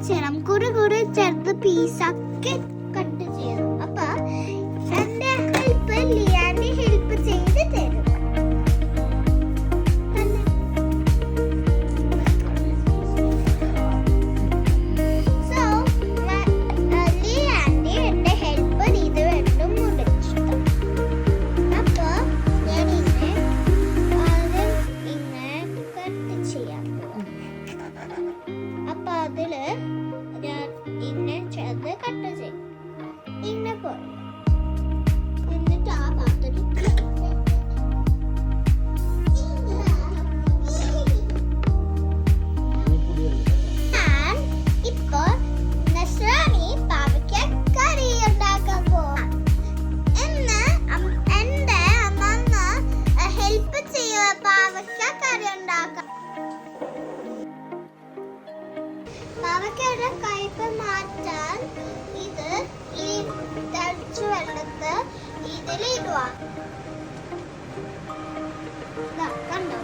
ചെയ്യണം. കുറെ ചെറുത് പീസാക്കി കട്ട് ചെയ്യണം. അപ്പൊ എന്റെ ഹെൽപ്പ് ലിയാന്റെ ഹെൽപ്പ് ചെയ്ത് തരും. പാവയ്ക്കയുടെ കയ്പ് മാറ്റാൻ ഇത് ഈ തിളച്ച വെള്ളത്ത് ഇതിലിടുക. കണ്ടോ?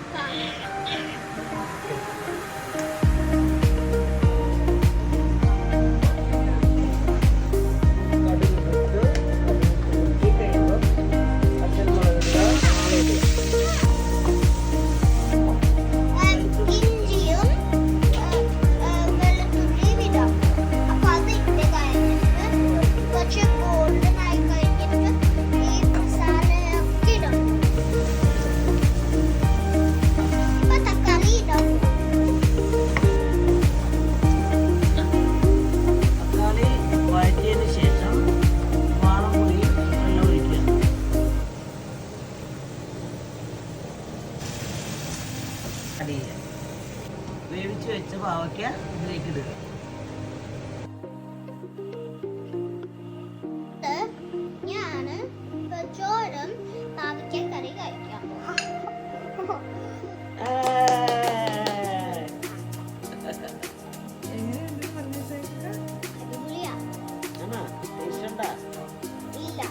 വേവിച്ച് വെച്ച പാവയ്ക്ക ഇതിലേക്ക് ഇടുക. ഞാന് ചോറും പാവയ്ക്ക കറി കഴിക്കാം. ഇല്ല.